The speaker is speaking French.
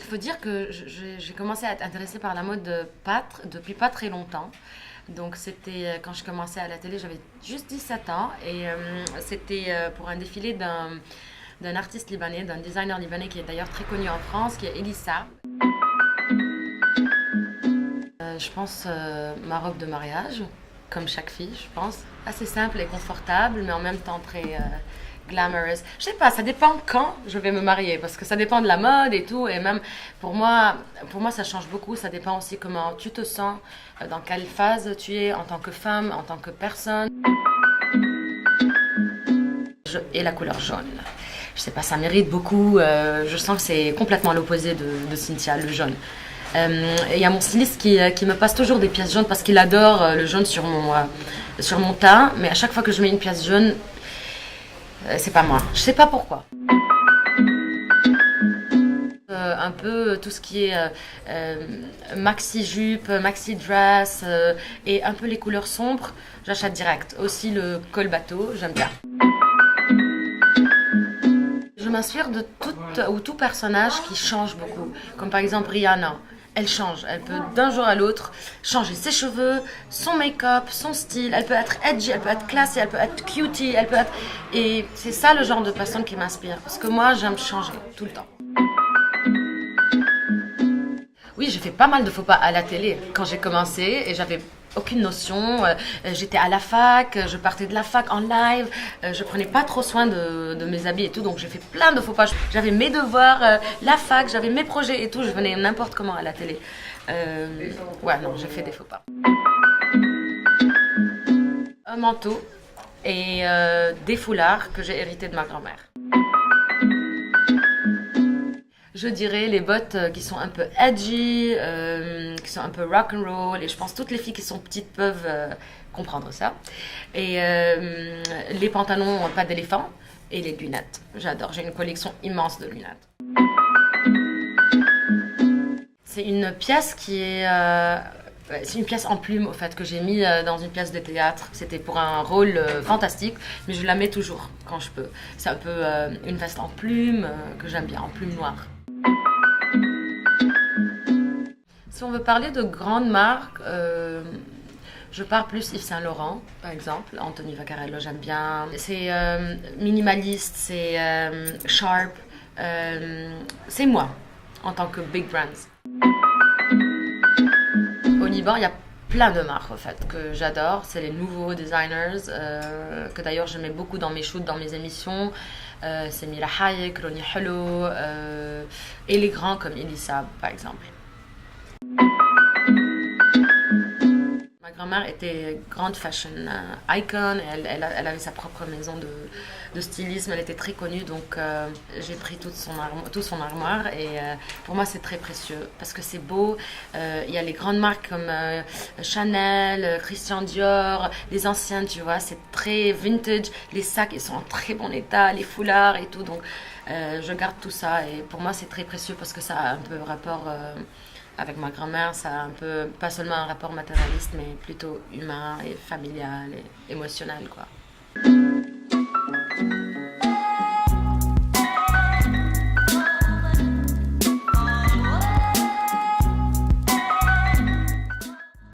faut dire que j'ai commencé à être intéressée par la mode depuis pas très longtemps. Donc c'était quand je commençais à la télé, j'avais juste 17 ans et c'était pour un défilé d'un artiste libanais, d'un designer libanais qui est d'ailleurs très connu en France, qui est Elissa. Je pense ma robe de mariage, comme chaque fille, je pense. Assez simple et confortable, mais en même temps très glamorous. Je sais pas, ça dépend quand je vais me marier, parce que ça dépend de la mode et tout. Et même pour moi, ça change beaucoup. Ça dépend aussi comment tu te sens, dans quelle phase tu es en tant que femme, en tant que personne. Et la couleur jaune. Je sais pas, ça mérite beaucoup. Je sens que c'est complètement l'opposé de Cynthia, le jaune. Il y a mon styliste qui me passe toujours des pièces jaunes parce qu'il adore le jaune sur mon teint. Mais à chaque fois que je mets une pièce jaune, c'est pas moi. Je sais pas pourquoi. Un peu tout ce qui est maxi jupe, maxi dress et un peu les couleurs sombres, j'achète direct. Aussi le col bateau, j'aime bien. Je m'inspire de tout personnage qui change beaucoup. Comme par exemple Rihanna. Elle change. Elle peut d'un jour à l'autre changer ses cheveux, son make-up, son style. Elle peut être edgy, elle peut être classy, elle peut être cutie, elle peut être... Et c'est ça le genre de personne qui m'inspire. Parce que moi, j'aime changer tout le temps. Oui, j'ai fait pas mal de faux pas à la télé quand j'ai commencé et j'avais aucune notion. J'étais à la fac, je partais de la fac en live, je prenais pas trop soin de mes habits et tout, donc j'ai fait plein de faux pas. J'avais mes devoirs, la fac, j'avais mes projets et tout, je venais n'importe comment à la télé. Ouais, non, j'ai fait des faux pas. Un manteau et des foulards que j'ai hérités de ma grand-mère. Je dirais les bottes qui sont un peu edgy, qui sont un peu rock and roll, et je pense que toutes les filles qui sont petites peuvent comprendre ça. Et les pantalons pas d'éléphant et les lunettes. J'adore, j'ai une collection immense de lunettes. C'est une pièce qui est c'est une pièce en plume au fait que j'ai mis dans une pièce de théâtre. C'était pour un rôle fantastique, mais je la mets toujours quand je peux. C'est un peu une veste en plume que j'aime bien, en plume noire. Si on veut parler de grandes marques, je pars plus Yves Saint Laurent, par exemple. Anthony Vaccarello, j'aime bien. C'est minimaliste, c'est sharp. C'est moi, en tant que big brands. Au Liban, il y a plein de marques en fait que j'adore. C'est les nouveaux designers que d'ailleurs je mets beaucoup dans mes shoots, dans mes émissions. C'est Mira Hayek, Ronnie Hello et les grands comme Elissa par exemple. Ma grand-mère était grande fashion icon, elle avait sa propre maison de stylisme, elle était très connue, donc j'ai pris tout son armoire et pour moi c'est très précieux parce que c'est beau. Il y a les grandes marques comme Chanel, Christian Dior, les anciennes, tu vois, c'est très vintage, les sacs ils sont en très bon état, les foulards et tout, donc je garde tout ça et pour moi c'est très précieux parce que ça a un peu rapport... avec ma grand-mère, ça a un peu, pas seulement un rapport matérialiste, mais plutôt humain et familial et émotionnel, quoi.